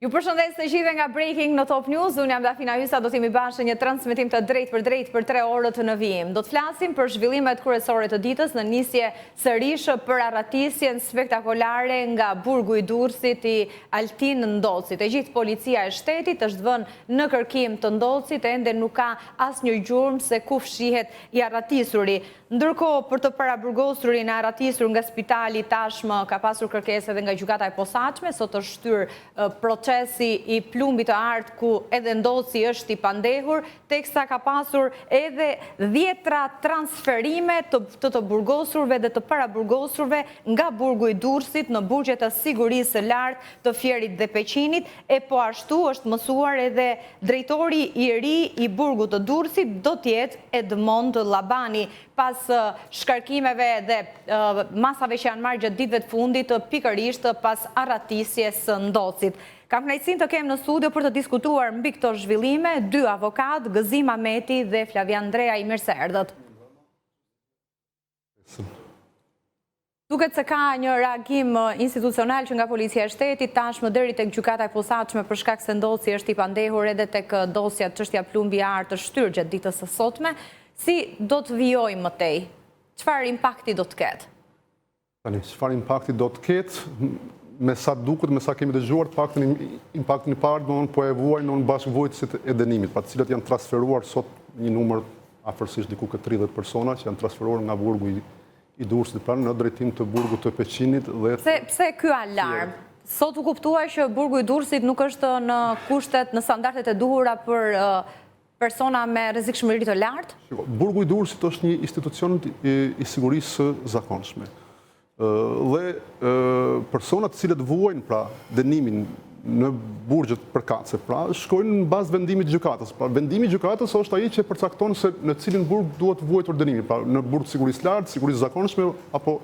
Ju përshëndes të gjithë nga Breaking në Top News, unë jam Dafina Hysa, do t'jemi bashkë një transmetim të drejt për 3 orët në vijim. Do të flasim për zhvillimet kryesore të ditës në nisje sërish për arratisjen spektakolare nga burgu i Durrësit i Altin Ndocit. E gjithë policia e shtetit është vënë në kërkim të Ndocit, ende nuk ka asnjë gjurmë se ku fshihet i arratisuri. Ndërkohë, për të paraburgosurin e arratisur nga spitali tashmë ka pasur kërkesë edhe nga gjykata e posaçme, sot është shtyr procesi i plumbit të artë ku edhe Ndoci është i pandehur, teksa ka pasur edhe 10 transferime të burgosurve dhe të paraburgosurve nga burgu i Durrësit në burgjet të sigurisë së lartë të Fierit dhe Peqinit, e po ashtu është mësuar edhe drejtori i ri i burgut të Durrësit do t'jetë Edmond Labani, pas shkarkimeve dhe masave që janë marrë gjatë ditëve të fundit, pikërisht pas arratisjes së Ndocit. Kam kënaqësinë të kem në studio për të diskutuar mbi këto zhvillime 2 avokat, Gëzim Ahmeti dhe Flavian Ndreaj. Mirë se erdhët. Duket se ka një reagim institucional që nga policia e shtetit, tashmë deri tek gjykata e posaçme për shkak se Ndoci është i pandehur, edhe tek dosja çështja plumbi i artë të shtyr gjatë ditës së sotme. Si do të vijojmë mëtej? Çfarë impakti do të ketë? Çfarë impakti do të ketë? Me sa duket, me sa kemi dëgjuar, impaktin i parë po e vuajnë në bashkëvojtësit e dënimit, pra të cilët janë transferuar sot një numër afërsisht diku këtë 30 persona që janë transferuar nga burgu i Durrësit pra në drejtim të burgut të Peqinit dhe... Pse ky alarm? Sot u kuptua që burgu i Durrësit nuk është në kushtet, në standardet e duhura për persona me rrezikshmëri të lartë? Burgu i Durrësit është një institucion i sigurisë së zakonshme. Dhe personat të cilët vuajnë pra dënimin në burgjet përkatëse, pra shkojnë në bazë vendimit të gjykatës. Pra vendimi i gjykatës është ai që përcakton se në cilin burg duhet vuajtur dënimi, pra në burg të sigurisë lartë, sigurisë zakonshme apo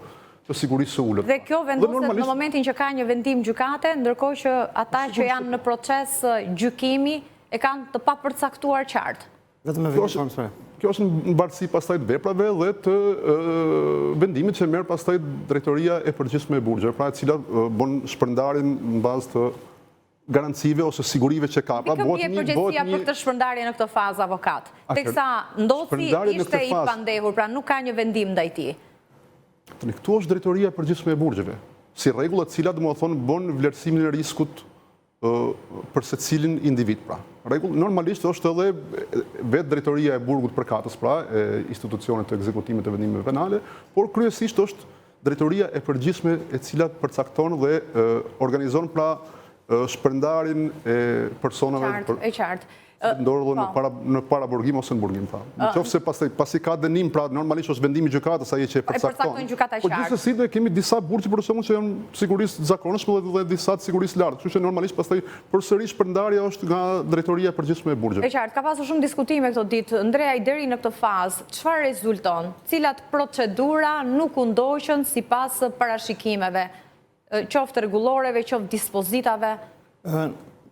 të sigurisë së ulët. Dhe kjo vendoset në momentin që ka një vendim gjykate, ndërkohë që ata që janë në proces gjykimi e kanë të papërcaktuar qartë. Kjo është në bartësi pastaj të veprave dhe të vendimit që merr pastaj drejtoria e përgjithshme e burgjeve, pra e cila bën shpërndarjen në bazë të garancive ose sigurive që ka. Pra bëhet një përgjegjësia për të shpërndarje në këtë fazë, avokat. Teksa Ndoci ishte i pandehur, pra nuk ka një vendim ndaj tij. Këtu është drejtoria e përgjithshme e burgjeve, si rregull e cila domethënë bën vlerësimin e riskut për secilin individ, pra. Rregull normalisht është edhe vetë drejtoria e burgut përkatës, pra, e institucionet të ekzekutimit të vendimeve penale, por kryesisht është drejtoria e përgjithshme e cila përcakton dhe organizon pra shpërndarjen e personave ndodhur në paraburgim ose në burgim. Nëse pasi ka dënim, pra normalisht është vendimi i gjykatës ai që e përcakton. Po gjithsesi ne kemi disa burgje për shembull që janë sigurisë zakonshme dhe disa të sigurisë lartë. Kështu që normalisht pastaj përsëri shpërndarja është nga drejtoria e përgjithshme e burgjeve. E qartë, ka pasur shumë diskutime këto ditë. Ndreaj, deri në këtë fazë, çfarë rezulton? Cilat procedura nuk u ndoqën sipas parashikimeve, qoftë rregulloreve, qoftë dispozitave?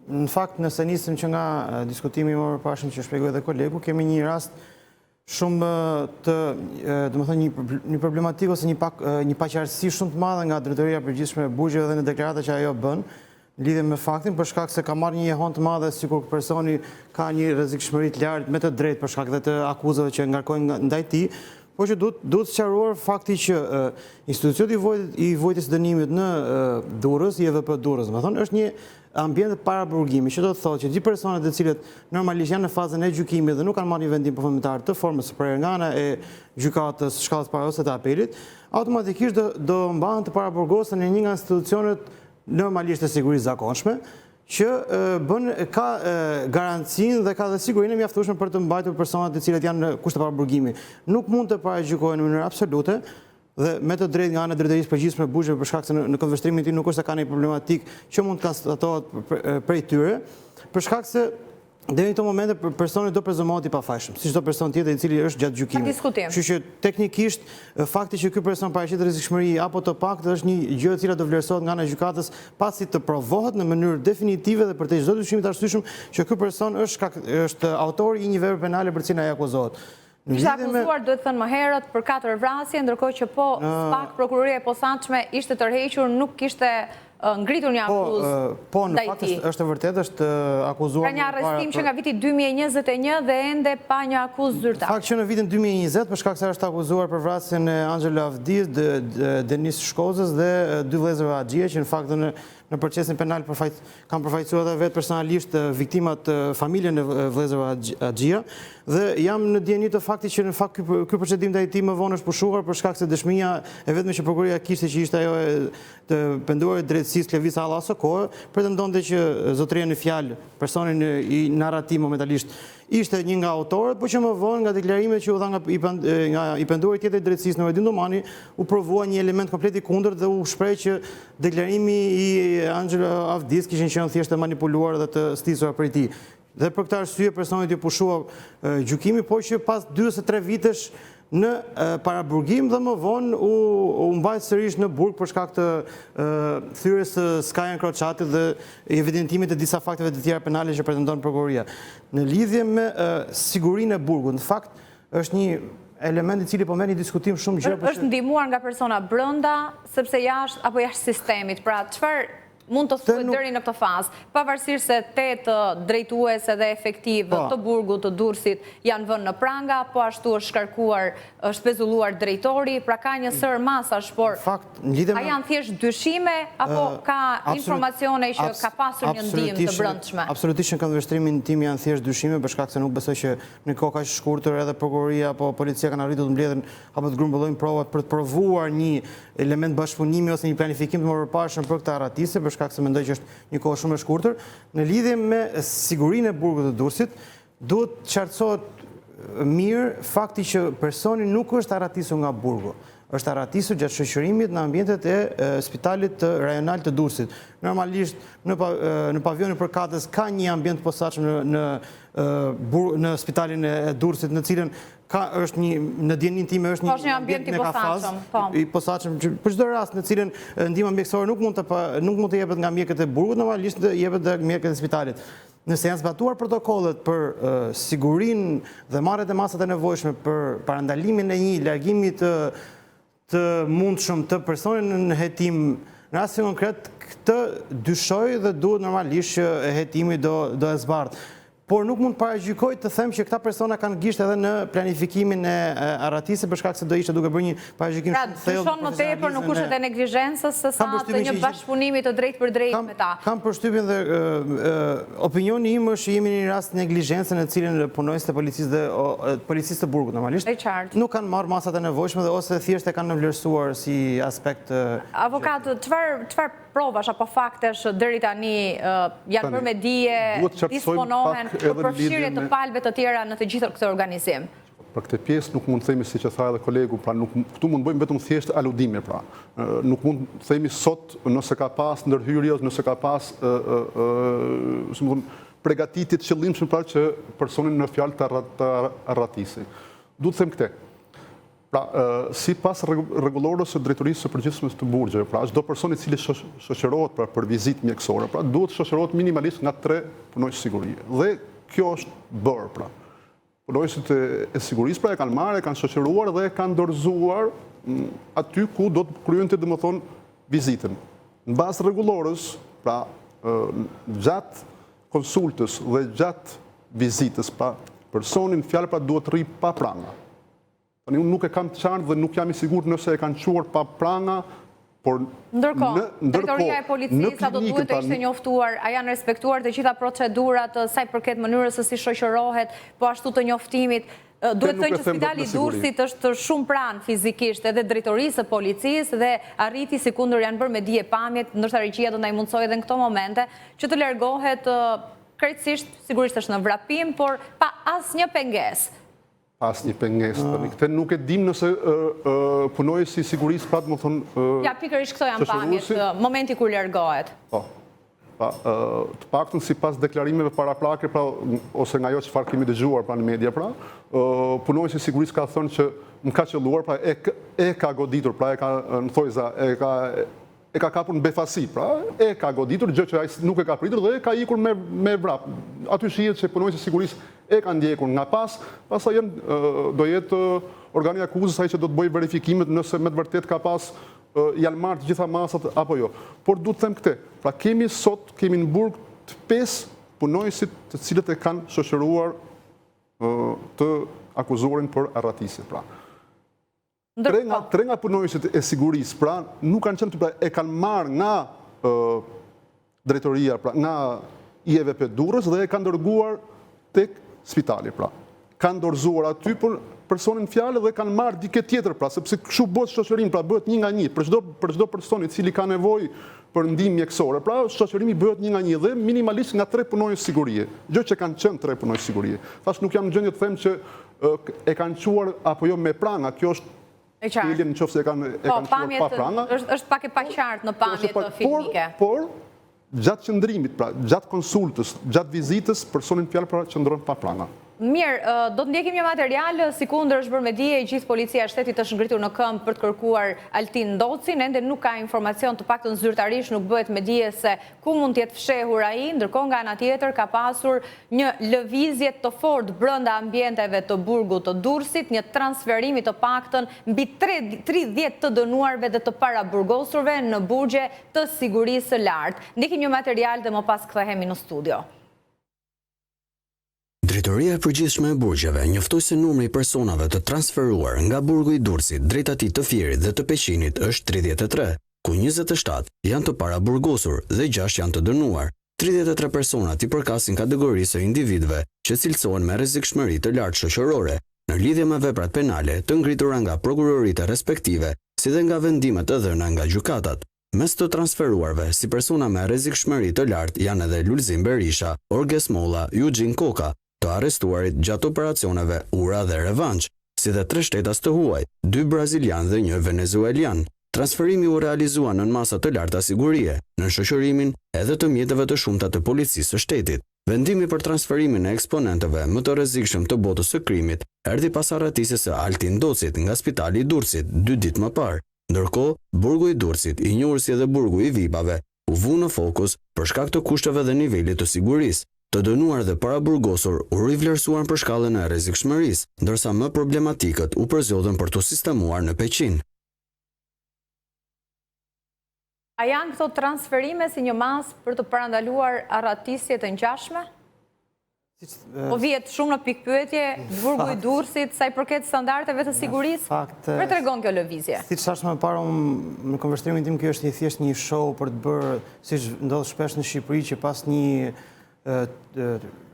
Në fakt, nëse nisim që nga diskutimi më përpashëm që shpjegoi edhe kolegu, kemi një rast shumë të, domethënë një problematikë ose një paqartësi shumë të madhe nga drejtoria e përgjithshme e burgjeve dhe në deklarata që ajo bën, lidhe me faktin për shkak se ka marrë një jehon të madhe sikur personi ka një rrezikshmëri të lartë me të drejtë për shkak të akuzave që ngarkojnë ndaj tij. Po që duhet sqaruar fakti që institucioni i vojtjes dënimit në Durrës, IVP Durrës, është një ambient të paraburgimi, që do të thotë që gjithë personat të cilët normalisht janë në fazën e gjykimit dhe nuk kanë marrë një vendim përfundimtar të formës së nga ana e gjykatës shkallës parë ose të apelit, automatikisht do mbahen të paraburgosen në një nga institucionet normalisht të sigurisë zakonshme, që ka garancinë dhe ka dhe sigurinë e mjaftueshme për të mbajtur personat të cilët janë në kusht të paraburgimi. Nuk mund të paragjykohen në mënyrë absolute dhe me të drejtë nga ana e drejtorisë përgjithshme e burgjeve për shkak se në konvestrimin e tij nuk është se ka një problematik që mund të konstatohet prej tyre, për shkak se deri në këtë moment personi do prezumohet i pafajshëm, si çdo person tjetër i cili është gjatë gjykimit. Kështu që teknikisht fakti që ky person paraqit rrezikshmëri apo të paktë është një gjë e cila do vlerësohet nga ana e gjykatës pasi të provohet në mënyrë definitive dhe për të çdo dyshim të arsyeshëm që ky person është autori i një vepre penale për cilën ai akuzohet. Ishte akuzuar, duhet thënë më herët, për 4 vrasje, ndërkohë që pak prokuroria e posaçme ishte tërhequr, nuk kishte ngritur një akuzë Po, në ndaj fakt tij. është e vërtetë, është akuzuar. Pra një arrestim që nga viti 2021 dhe ende pa një akuzë zyrtare. Fakt që në vitin 2020, për shkak se është akuzuar për vrasjen e Angela Avdis, Denis Shkozës dhe dy vëllezërve Axhia, që në fakt në procesin penal kanë përfaqësuar edhe vetë personalisht viktimat familjen e vëllezërve Axhia, dhe jam në dieni të faktit që në fakt ky procedim ndaj tij më vonë është pushuar për shkak se dëshmia e vetme që prokuroria kishte, që ishte ajo të penduar drejtësisë Levisa Halla së kohë, pretendonte që zotëria në fjalë, personin i narrativ momentalisht ishte një nga autorët, por që më vonë nga deklarimet që u dha nga i penduari tjetër i drejtësisë Nureddin Domani, u provua një element komplet i kundërt dhe u shpreh që deklarimi i Angela Avdis kishin qenë thjesht të manipuluar dhe të stisura prej tij. Dhe për këtë arsye personit i pushua gjykimi, por që pas 23 vitesh në paraburgim dhe më vonë u mbajt sërish në burg për shkak të thyrjes së Skajën Kroçatit dhe evidentimit të disa fakteve të tjera penale që pretendon prokuroria. Në lidhje me sigurinë e burgut, në fakt është një element i cili po merr një diskutim shumë gjerë. Është ndihmuar nga persona brenda, sepse jashtë apo jashtë sistemit. Pra, çfarë mund të thuhet deri në këtë fazë, pavarësisht se 8 drejtuese dhe efektiv të burgut të Durrësit janë vënë në pranga, po ashtu është shkarkuar, është pezulluar drejtori, pra ka një sër masash, por a janë thjesht dyshime apo ka informacione që ka pasur një ndihmë të brendshme? Absolutisht në këndvështrimin tim janë thjesht dyshime, për shkak se nuk besoj që në kohë kaq shkurtër edhe prokuroria apo policia kanë arritur të mbledhin apo të grumbullojnë prova për të provuar një element bashkëpunimi ose një planifikim të mëparshëm për këtë arratise, për shkak se mendoj që është një kohë shumë e shkurtër. Në lidhje me sigurinë e burgut të Durrësit, duhet qartësohet mirë fakti që personi nuk është arratisur nga burgu, është arratisur gjatë shoqërimit në ambientet e spitalit rajonal të Durrësit. Normalisht në pavionin përkatës ka një ambient posaçëm në spitalin e Durrësit, në cilën është në dienin time është një ambient i posaçëm për çdo rast, në cilën ndihma mjekësore nuk mund të jepet nga mjekët e burgut, normalisht jepet nga mjekët e spitalit. Nëse janë zbatuar protokollet për sigurinë dhe marrjet e masat e nevojshme për parandalimin e një largimi të mundshëm të personit në hetim, në rastin konkret këtë dyshoj dhe duhet normalisht që hetimi do e zbardhë. Por nuk mund paragjykoj të them që këta persona kanë gisht edhe në planifikimin e arratisë, për shkak se do ishte duke bërë një paragjykim shumë thellë. Pra, dyshon më tepër në kushtet e neglizhencës se sa të një bashkëpunimi të drejtë për drejtë me ta. Kam përshtypjen dhe opinioni im është jemi në një rast neglizhencë në cilën punonjësit e policisë të burgut normalisht nuk kanë marrë masat e nevojshme dhe ose thjesht e kanë nënvlerësuar si aspekt. Avokat, çfarë provash apo faktesh deri tani janë bërë me dije, disponohen për përfshirje të palëve të tjera në të gjithë këtë organizim? Për këtë pjesë nuk mund të themi, si që tha edhe kolegu, pra këtu mund bëjmë vetëm thjesht aludime, pra. Nuk mund të themi sot nëse ka pas ndërhyrje, nëse ka pas përgatitit qëllimshëm pra që personin në fjalë të arratisi. Duhet të them këte. Pra, si pas regulorës së drejtorisë së përgjithshme të burgjeve, pra, çdo person i cili shoqërohet për vizitë mjekësore, pra, duhet shoqërohet minimalisht nga 3 punonjës sigurie. Dhe kjo është bërë, pra. Punonjësit e sigurisë, pra, e kanë marrë, e kanë shoqëruar dhe e kanë dorëzuar aty ku do të kryente, domethënë, vizitën. Në bazë rregullorës, pra, gjatë konsultës dhe gjatë vizitës, pra, personin fjalë pra duhet rri pa pranga. Unë nuk e kam të qartë dhe nuk jam i sigurt nëse e kanë quar pa pranga, por ndërkohë, drejtoria e policisë sa do duhet të ishte njoftuar, a janë respektuar të gjitha procedurat sa i përket mënyrës se si shoqërohet, po ashtu të njoftimit. Duhet thënë që spitali i Durrësit është shumë pranë fizikisht edhe drejtorisë së policisë dhe arriti sikundër janë bërë me dije pamjet, ndoshta regjia do na i mundsojë edhe në këto momente që të largohet krejtësisht, sigurisht është në vrapim, por pa asnjë pengesë. Pas një pengesë. Këtë nuk e dim nëse punojësi i sigurisë pra të më thonë... Ja, pikërisht këto janë pamjet, momenti kur largohet. Po. Të paktën si pas deklarimeve paraprake, ose nga jo që farë kemi dëgjuar në media, punojësi i sigurisë ka thënë që më ka qelluar, e ka goditur, e ka në thojza, e ka kapur në befasi, e ka goditur, gjë që nuk e ka pritur dhe e ka ikur me vrap. Aty shihet që punojësi i sigurisë e ka ndjekur nga pastaj do jetë organi akuzës ai që do të bëjë verifikimet nëse me të vërtet ka pas janë marrë të gjitha masat apo jo. Por du të them këtë, pra kemi në burg të 5 punojësit të cilët e kanë shoqëruar të akuzuarin për arratisje. Pra. Tre nga punojësit e sigurisë, pra, nuk kanë qenë të e kanë marrë nga drejtoria, pra, nga IEVP Durrës dhe e kanë dërguar tek spitali, pra. Kanë dorëzuar aty për personin fjalë dhe kanë marrë dike tjetër, pra, sepse kështu bëhet shoqërim, pra bëhet një nga një, për çdo person i cili ka nevojë për ndihmë mjekësore, pra shoqërimi bëhet një nga një dhe minimalisht nga 3 punojës sigurie, gjë që kanë qenë 3 punojës sigurie. Thash nuk jam në gjendje të them që e kanë quar apo jo me pranga, kjo është në qoftë se e kanë quar pa pranga. Është pak e paqartë në pamje të filmike. Por gjatë qëndrimit, pra, gjatë konsultës, gjatë vizitës, personin fjalë pra qëndron pa pranga. Mirë, do të ndjekim një material, sikundër është bërë me dije, gjithë policia e shtetit është ngritur në këmbë për të kërkuar Altin Ndocin, ende nuk ka informacion, të paktën zyrtarisht nuk bëhet me dije se ku mund të jetë fshehur ai, ndërkohë nga ana tjetër ka pasur një lëvizje të fortë brenda ambienteve të burgut të Durrësit, një transferimi të paktën mbi 30 të dënuarve dhe të paraburgosurve në burgje të sigurisë së lartë. Ndjekim një material dhe më pas kthehemi në studio. Drejtoria e përgjithshme e burgjeve njoftoi se numri i personave të transferuar nga burgu i Durrësit drejt atij të Fierit dhe të Peqinit është 33, ku 27 janë të paraburgosur dhe 6 janë të dënuar. 33 personat i përkasin kategorisë së individëve që cilësohen me rrezikshmëri të lartë shoqërore në lidhje me veprat penale të ngritura nga prokuroritë respektive, si dhe nga vendimet e dhëna nga gjykatat. Mes të transferuarve si persona me rrezikshmëri të lartë janë edhe Lulzim Berisha, Orges Molla, Eugene Koka, të arrestuarit gjatë operacioneve Ura dhe Revanç, si dhe 3 shtetas të huaj, 2 brazilian dhe 1 venezuelian. Transferimi u realizua në masa të larta sigurie, në shoqërimin edhe të mjeteve të shumta të policisë së shtetit. Vendimi për transferimin e eksponentëve më të rrezikshëm të botës së krimit erdhi pas arratisjes së Altin Ndocit nga Spitali i Durrësit 2 ditë më parë. Ndërkohë, burgu i Durrësit, i njohur si edhe burgu i vipave, u vu në fokus për shkak të kushteve dhe nivelit të sigurisë. Të dënuar dhe paraburgosur u rivlerësuan për shkallën e rrezikshmërisë, ndërsa më problematikët u përzjodhen për të sistemuar në Peqin. A janë këto transferime si një mas për të parandaluar arratisje të ngjashme? Po vihet shumë në pikpyetje burgu i Durrësit sa i përket standardeve të sigurisë. Për tregon kjo lëvizje. Siç thash më parë, në konvertimin tim kjo është thjesht një show për të bërë, siç ndodh shpesh në Shqipëri, që pas një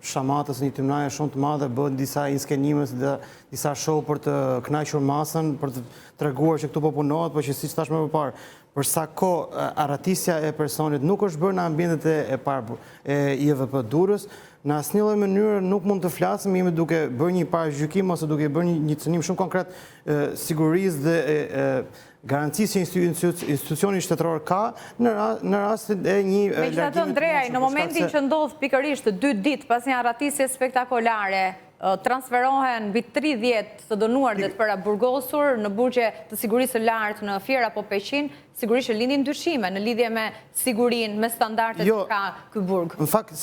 shamatës, një tymnaje shumë të madhe, bëhen disa inskenime dhe disa show për të kënaqur masën, për të treguar që këtu po punohet, por që siç thash më parë, për sa kohë arratisja e personit nuk është bërë në ambientet e IEVP Durrës, në asnjë lloj mënyrë nuk mund të flasim jemi duke bërë një parajgjykim ose duke bërë një cënim shumë konkret sigurisë dhe garancisë që institucioni shtetëror ka në rastin e një largimi. Megjithatë, Andreaj, në momentin që ndodh pikërisht 2 ditë pas një arratisje spektakolare, transferohen mbi 30 të dënuar dhe të paraburgosur në burgje të sigurisë së lartë në Fier apo Peqin, sigurisht që lindin dyshime në lidhje me sigurinë, me standardet që ka ky burg. Në fakt,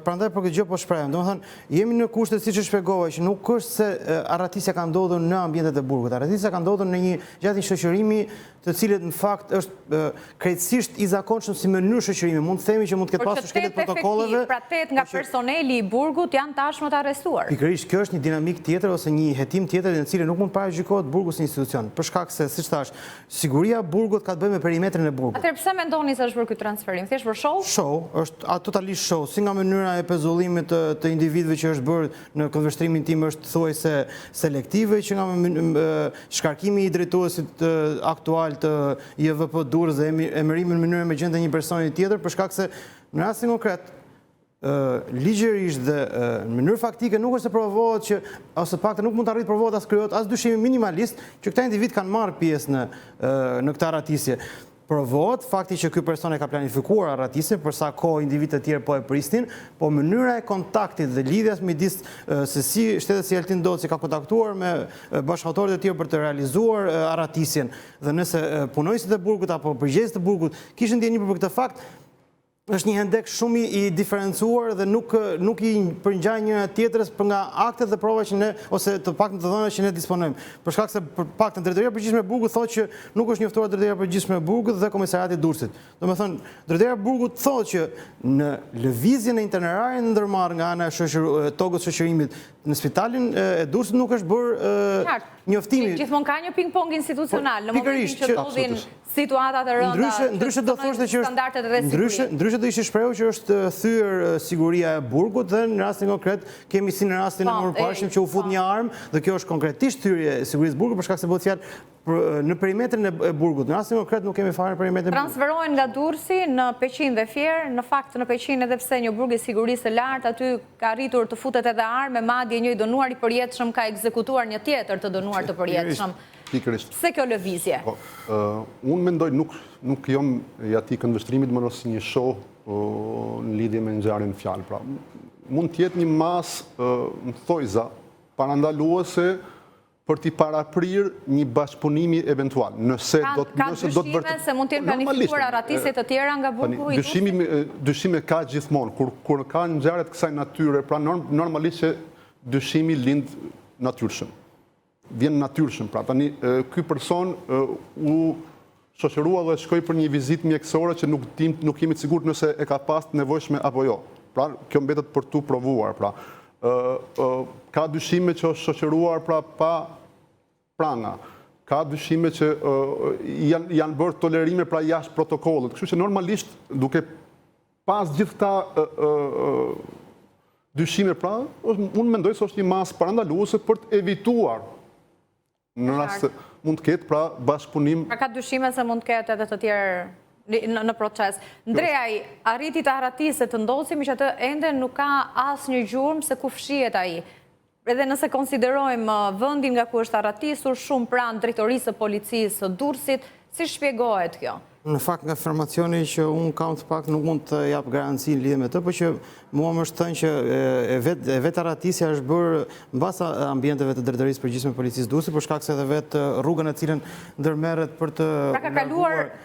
prandaj për këtë gjë po shprehem. Domethënë, jemi në kushte siç e shpjegova që nuk është se arratisja ka ndodhur në ambientet e burgut. Arratisja ka ndodhur në gjatë një shoqërimi të cilët në fakt është krejtësisht i zakonshëm si mënyrë shoqërimi. Mund të themi që mund të ketë pasur shkelje protokolleve. Pra 8 nga personeli i burgut janë tashmë të arrestuar. Pikërisht kjo është një dinamik tjetër ose një hetim tjetër në cilën nuk mund parajgjykohet burgu si institucion. Për shkak se, siç thash, siguria burgut ka të bëjë me perimetrin e burgut. Atëherë pse mendoni se është bërë ky transferim? Thjesht për show? Show, është totalisht show, si nga mënyra e pezullimit të individëve që është bërë në konvertimin tim është thuajse selektive, që nga shkarkimi i drejtuesit aktual të IEVP Durrës dhe emërimi në mënyrë me gjendje një personi tjetër, për shkak se në rastin konkret ligjërisht dhe në mënyrë faktike nuk është se provohet që, ose pakte nuk mund të arrit provohet as krijohet as dyshimi minimalist që këta individ kanë marrë pjesë në këtë arratisje. Provohet fakti që ky person e ka planifikuar arratisjen për sa kohë individët e tjerë po e pristin, po mënyra e kontaktit dhe lidhjes midis se si shtetet si Altin Ndoci ka kontaktuar me bashkëautorët e tjerë për të realizuar arratisjen dhe nëse punojësit e burgut apo përgjegjësit e burgut kishin ndjenjë për këtë fakt, është një hendek shumë i diferencuar dhe nuk i përngjaj njëra tjetrës për nga aktet dhe prova që ne, ose të paktën të dhëna që ne disponojmë. Për shkak se për paktën Drejtoria e Përgjithshme e Burgut thotë që nuk është njoftuar Drejtoria e Përgjithshme e Burgut dhe Komisariati i Durrësit. Domethënë, Drejtoria e Burgut thotë që në lëvizjen e itinerare ndërmarrë nga ana e togës shoqërimit në spitalin e Durrësit nuk është bërë njoftimi. Gjithmonë ka një ping-pong institucional në momentin që ndodhin situatat e rënda. Ndryshe do thoshte që standardet e sigurisë. Ndryshe do ishte shprehur që është thyer siguria e Burgut dhe në rastin konkret kemi si në rastin e mëparshëm që u fut një armë dhe kjo është konkretisht thyrje e sigurisë e Burgut për shkak se bëhet fjalë në perimetrin e Burgut. Në rastin konkret nuk kemi fare perimetrin e Burgut. Transferohen nga Durrësi në Peqin dhe Fier, në fakt në Peqin edhe pse një burg i sigurisë së lartë aty ka arritur të futet edhe armë, madje një dënuar i përjetshëm ka ekzekutuar një tjetër të dënuar të përjetshëm. Pse kjo lëvizje? Unë mendoj nuk jom i atij këndvështrimit më nëse një shoh në lidhje me ngjarjen fjalë. Pra, mund të jetë një masë më thojza parandaluese për t'i paraprir një bashkëpunimi eventual. Ka dyshime se mund t'jenë planifikuar ratisje të tjera nga burgu i Durrësit? Dyshime ka gjithmonë. Kur ka ngjarje të kësaj natyre, pra normalisht që dyshimi lind natyrshëm. Vjen natyrshëm. Pra tani ky person u shoqërua dhe shkoi për një vizitë mjekësore që nuk jemi të sigurt nëse e ka pas të nevojshme apo jo. Pra kjo mbetet për tu provuar. Pra ka dyshime që është shoqëruar pra pa pranga. Ka dyshime që janë bërë tolerime pra jashtë protokollit. Kështu që normalisht duke pas gjithë këta dyshime pra, unë mendoj se është një masë parandaluese për të evituar në rast se mund të ketë pra bashkëpunim. Pra ka dyshime se mund të ketë edhe të tjerë në proces. Ndrejaj, arriti të haratisë të ndosimi që atë ende nuk ka asë një gjurmë se ku fshihet ai. Edhe nëse konsiderojmë vendin nga ku është haratisur, shumë pranë drejtorisë së policisë së Durrësit, si shpjegohet kjo? Në fakt nga informacioni që unë kam të pak nuk mund të jap garanci në lidhje me të, por që mua më është thënë që e vetë haratisja është bërë mbas ambienteve të Drejtorisë Përgjithshme Policisë Durrësit, për shkak se edhe vetë rrugën e cilën ndërmerret për të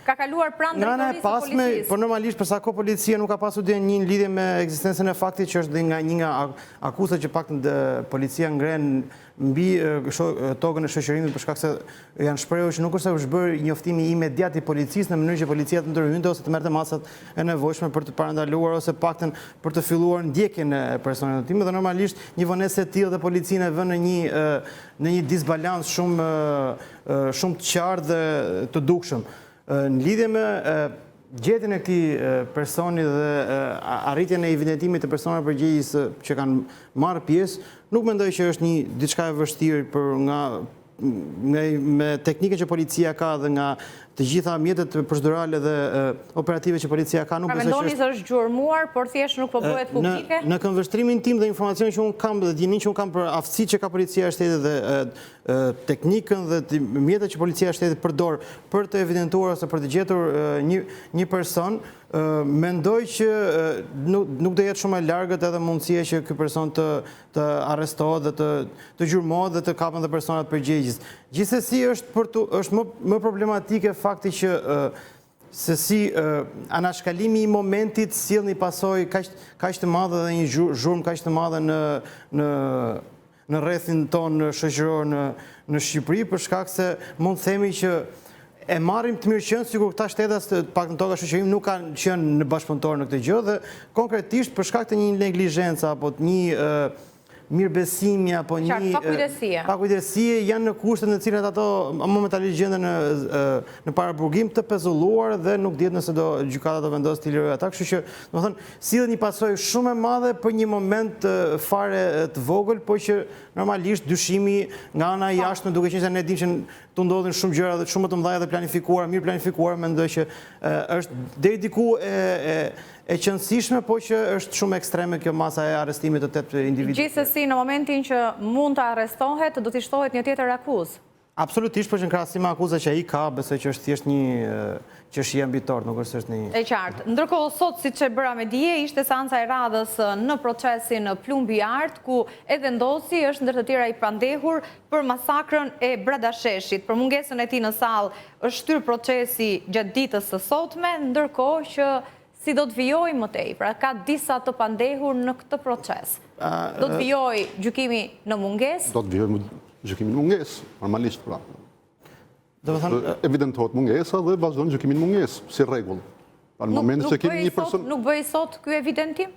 ka kaluar pranë Drejtorisë së Policisë. Po normalisht për sa kohë policia nuk ka pasur një lidhje me ekzistencën e faktit që është një nga akuzat që paktën policia ngren mbi tokën e shoqërimit për shkak se janë shprehur që nuk është se është bërë njoftimi imediat i policisë në mënyrë që policia të ndërhynte ose të merrte masat e nevojshme për të parandaluar ose paktën për të filluar ndjekjen e personave të tij, dhe normalisht një vonesë e tillë dhe policinë e vën në një disbalans shumë të qartë dhe të dukshëm. Në lidhje me gjetjen e këtij personi dhe arritjen e evidentimit të personave përgjegjës që kanë marrë pjesë, nuk mendoj që është një diçka e vështirë për me teknikën që policia ka dhe nga të gjitha mjetet procedurale dhe operative që policia ka. Pra mendoni se është gjurmuar, por thjesht nuk po bëhet publike? Në këndvështrimin tim dhe informacion që unë kam dhe dinin që unë kam për aftësitë që ka policia e shtetit dhe teknikën dhe mjetet që policia e shtetit përdor për të evidentuar ose për të gjetur një person, mendoj që nuk do jetë shumë e largët edhe mundësia që ky person të arrestohet dhe të gjurmohet dhe të kapen dhe personat përgjegjës. Gjithsesi është më problematike fakti që se si anashkalimi i momentit sjell një pasojë kaq të madhe dhe një zhurmë kaq të madhe në rrethin tonë shoqëror në Shqipëri, për shkak se mund të themi që e marrim të mirëqenë sikur këta shtetas të paktën toka shoqërim nuk kanë qenë në bashkëpunëtor në këtë gjë dhe konkretisht për shkak të një neglizhencë apo një mirëbesimi apo një pakujdesie janë në kushtet në të cilat ato momentalisht gjenden në paraburgim të pezulluar dhe nuk dihet nëse do gjykata do vendosë të lirojë ata, kështu që domethënë sillet një pasojë shumë e madhe për një moment fare të vogël, por që normalisht dyshimi nga ana jashtme, duke qenë se ne dimë që të ndodhin shumë gjëra dhe shumë të mëdha dhe planifikuara, mirë planifikuara, mendoj që është deri diku e qëndësishme, po që është shumë ekstreme kjo masa e arrestimit të 8 individë. Gjithsesi, në momentin që mund të arrestohet, do t'i shtohet një tjetër akuzë? Absolutisht, por që në krahasim me akuzat që ai ka, besoj që është thjesht një çështje mbitor, nuk është një... E qartë. Ndërkohë, sot, siç e bëra me dije, ishte seanca e radhës në procesin Plumbi Art, ku edhe Ndosi është ndër të tjera i pandehur për masakrën e Bradasheshit. Për mungesën e tij në sallë është shtyr procesi gjatë ditës së sotme, ndërkohë që si do të vijojë më tej, pra ka disa të pandehur në këtë proces. Do të vijojë gjykimi në mungesë? Do të vijojë gjykimi në mungesë, normalisht pra. Do të thënë, Evidentohet mungesa dhe vazhdon gjykimin në mungesë, si rregull. Pra në momentin që kemi një person... Nuk bëj sot ky evidentim?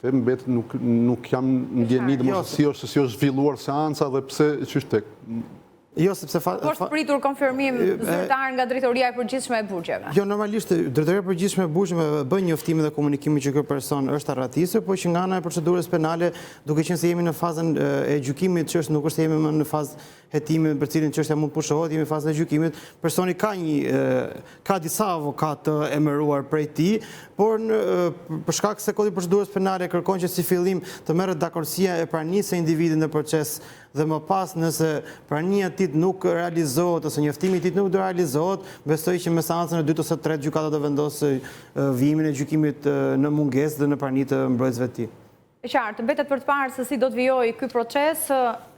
Te mbet nuk jam ndjeni si është zhvilluar seanca dhe pse ç'është tek. jo, sepse... Po është pritur konfirmim zyrtar nga Drejtoria e Përgjithshme e Burgjeve? Jo, normalisht, Drejtoria e Përgjithshme e Burgjeve bën njoftimin dhe komunikimin që ky person është arratisur, po që nga ana e procedurës penale, duke qenë se jemi në fazën e gjykimit, që nuk është se jemi më në fazë hetimi për cilin çështja mund pushohet, jemi në fazën e gjykimit, personi ka disa avokat të emëruar prej tij, por për shkak se kodi i procedurës penale kërkon që si fillim të merret dakordësia e pranisë së individit në proces dhe më pas nëse prania e tij nuk realizohet ose njoftimi i tij nuk do realizohet, besoj që me seancën e 2 ose 3 gjykata do vendosë vijimin e gjykimit në mungesë dhe në prani të mbrojtësve të tij. E qartë, mbetet për të parë se si do të vijojë ky proces,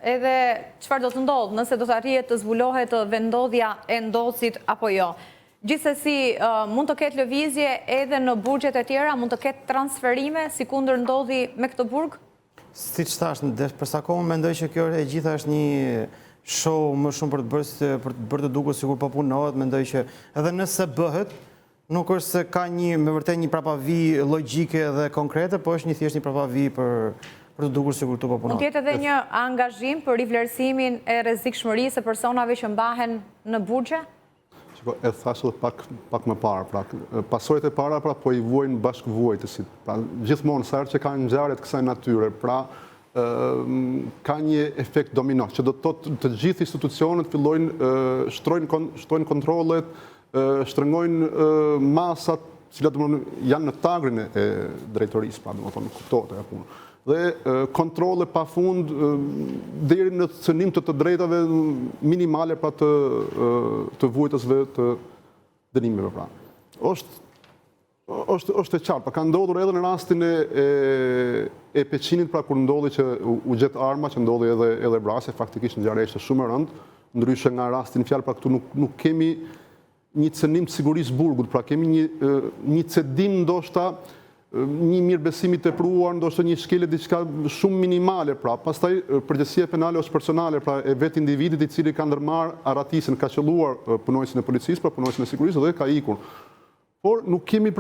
edhe çfarë do të ndodhë, nëse do të arrihet të zbulohet vendodhja e ndosit apo jo. Gjithsesi, mund të ketë lëvizje edhe në burgjet e tjera, mund të ketë transferime, sikundër ndodhi me këtë burg? Siç thash, për sa kohë mendoj që kjo e gjitha është një show më shumë për të bërë të dukur sikur po punohet, mendoj që edhe nëse bëhet, nuk është se ka me vërtet një prapavi logjike dhe konkrete, po është thjesht një prapavi për të dukur sikur tu po punohet. Mund të jetë edhe një angazhim për rivlerësimin e rrezikshmërisë e personave që mbahen në burgje? E thashë dhe pak më parë, pra, pasojat e para pra, po i vuajnë bashkëvuajtësit. Pra, gjithmonë, sa herë që ka ngjarje të kësaj natyre, pra, ka një efekt domino, që do të thotë të gjithë institucionet fillojnë shtrojnë kontrollet, shtrëngojnë masat, cilat janë në tagrin e drejtorisë, pra, domethënë kuptohet ajo punë. Dhe kontrole pa fund deri në cënim të drejtave minimale pra të vuajtësve të dënimeve pra. Është e qartë, ka ndodhur edhe në rastin e Peçinit pra kur ndodhi që u gjet arma, që ndodhi edhe vrasje, faktikisht ngjarje ishte shumë e rëndë, ndryshe nga rastin fjalë pra këtu nuk kemi një cënim të sigurisë burgut, pra kemi një cedim ndoshta një mirëbesimi të tepruar, ndoshta një shkelje diçka shumë minimale, pra pastaj përgjegjësia penale ose personale pra e vet individit i cili ka ndërmarr arratisën, ka qelluar punojësin e policisë, pra punojësin e sigurisë dhe ka ikur. Por nuk kemi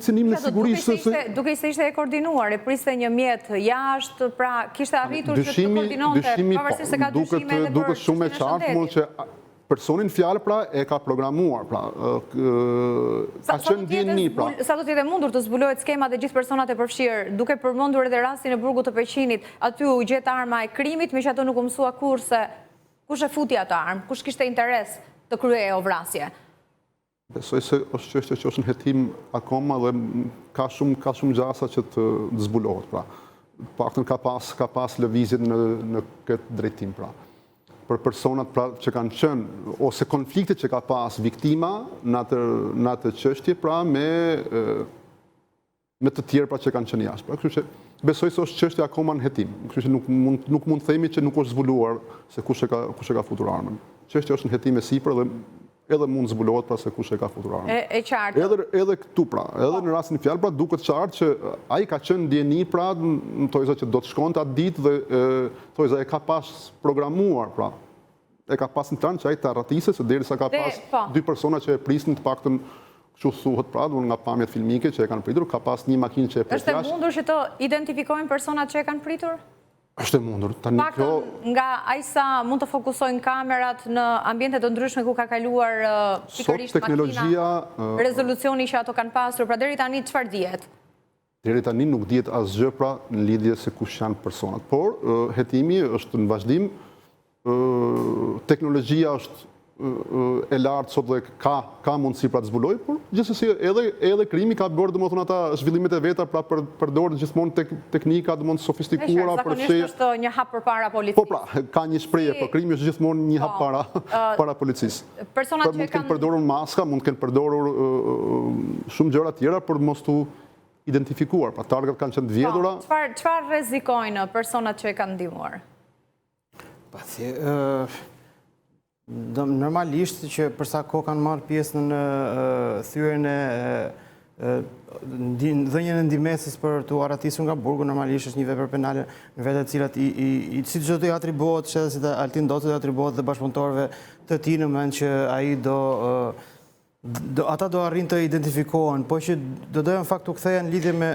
cënim në sigurisë. Duke se ishte e koordinuar, e priste një mjet jashtë, pra kishte arritur që të koordinonte, pavarësisht se ka dyshime edhe për duket shumë e qartë mund që personin fjalë pra e ka programuar, pra ka qenë dieni pra. Sa do të jetë mundur të zbulohet skema dhe gjithë personat e përfshirë, duke përmendur edhe rastin e burgut të Peçinit, aty u gjet arma e krimit, meqenëse nuk u mësua kurse kush e futi atë armë, kush kishte interes të kryejë o vrasje. Besoj se është çështje që është në hetim akoma dhe ka shumë gjasa që të zbulohet pra. Paktën ka pas lëvizje në këtë drejtim pra. Për personat pra, që kanë qenë, ose konfliktet që ka pas viktima në atë çështje, pra me të tjerë pra, që kanë qenë jashtë. Pra, kështu që besoj se është çështje akoma në hetim. Kështu që nuk mund themi që nuk është zbuluar se kush e ka futur armën. Çështja është në hetim e sipër dhe edhe mund zbulohet pra se kush e ka futur armën. E qartë. Edhe këtu pra, edhe në rastin fjalë pra duket qartë që ai ka qenë ndjeni pra në thojza që do të shkonte atë ditë dhe thojza e ka pas programuar pra. E ka pas në plan që ai të arratisë se derisa ka pas dy persona që e prisnin të paktën kështu thuhet pra, nga pamjet filmike që e kanë pritur, ka pas një makinë që e pres jashtë. Është e mundur që të identifikojnë personat që e kanë pritur? Është e mundur. Paktën nga ai sa mund të fokusojnë kamerat në ambiente të ndryshme ku ka kaluar pikërisht makina, rezolucioni që ato kanë pasur, pra deri tani çfarë dihet? Deri tani nuk dihet asgjë pra në lidhje se kush janë personat, por hetimi është në vazhdim. Teknologjia është e lartë sot dhe ka mundësi pra të zbuloj, por gjithsesi edhe krimi ka bërë domethënë ata zhvillimet e veta pra përdor gjithmonë teknika domethënë sofistikuara për se është një hap përpara policisë. Po pra, ka një shprehje, por krimi është gjithmonë një hap para policisë. Personat që mund të kenë përdorur maska, mund të kenë përdorur shumë gjëra tjera për mos tu identifikuar, pra targat kanë qenë të vjedhura. Çfarë rrezikojnë personat që e kanë ndihmuar? Normalisht që përsa kohë kanë marrë pjesë në thyrjen e dhënien e ndihmesës për të aratisur nga burgu normalisht është një vepër penale në vetë të cilat si çdo të atribuohet, edhe si Altin do të atribuohet dhe bashkëpunëtorëve të tij në moment që ai ata do arrin të identifikohen, po që do doja në fakt të kthehen në lidhje me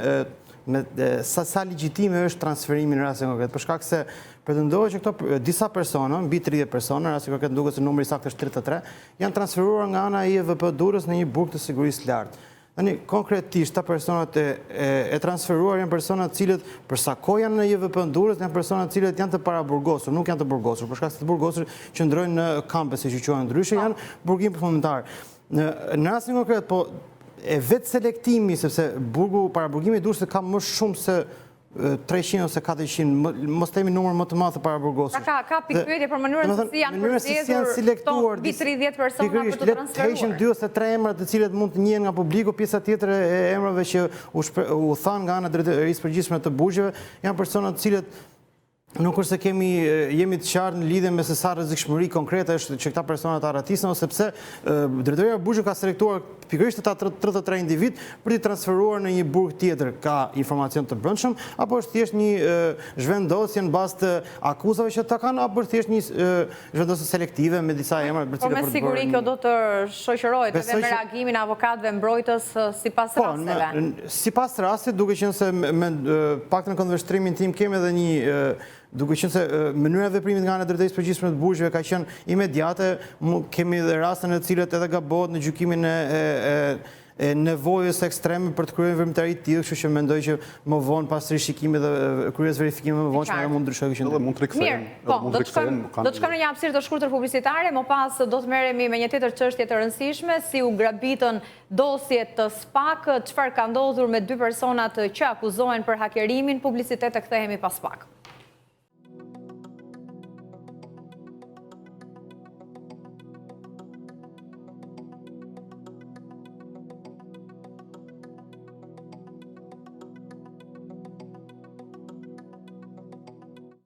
sa legjitime është transferimi në rastin konkret, për shkak se pretendohet që këto disa persona, mbi 30 persona, në rastin konkret duket se numri saktë është 33, janë transferuar nga ana e IVP Durrës në një burg të sigurisë lartë. Tani konkretisht ta personat e transferuar janë persona të cilët për sa kohë janë në IVP Durrës, janë persona të cilët janë të paraburgosur, nuk janë të burgosur, për shkak se të burgosur qëndrojnë në kampe, siç i quhen ndryshe, janë burgim përfundimtar. Në rastin konkret, po e vetë selektimi, sepse paraburgimi i Durrësit ka më shumë se 300 ose 400, mos temi numër më të madh të paraburgosur. Ka pikpyetje për mënyrën se si janë përzgjedhur mbi 30 persona për të transferuar. Le të heqim 2 ose 3 emra të cilët mund të njihen nga publiku, pjesa tjetër e emrave që u thanë nga ana e drejtorisë përgjithshme të burgjeve, janë persona të cilët nuk është se jemi të qartë në lidhje me se sa rrezikshmëri konkrete është që këta persona të arratisen, ose pse drejtoria e burgjit ka selektuar pikërisht ata 33 individ për t'i transferuar në një burg tjetër. Ka informacion të brendshëm, apo është thjesht një zhvendosje në bazë të akuzave që ata kanë, apo është thjesht një zhvendosje selektive me disa emra për cilët me siguri kjo do të shoqërohet edhe me reagimin e avokatëve mbrojtës sipas rasteve. Sipas rastit, duke qenë se me paktën këndvështrimin tim kemi edhe një duke qenë se mënyra e veprimit nga ana e drejtorisë përgjithshme të burgjeve ka qenë imediate, kemi dhe raste në të cilët edhe gabohet në gjykimin e nevojës ekstreme për të kryer veprimtari të tillë, kështu që mendoj që më vonë pas rishikimit dhe kryes verifikimit më vonë që mund ndryshojë gjendja. Mund të rikthehen. Po, do të shkojmë në një hapësirë të shkurtër publicitare, më pas do të merremi me një tjetër çështje të rëndësishme, si u grabitën dosjet të SPAK, çfarë ka ndodhur me 2 personat që akuzohen për hakerimin, publicitet e kthehemi pas pak.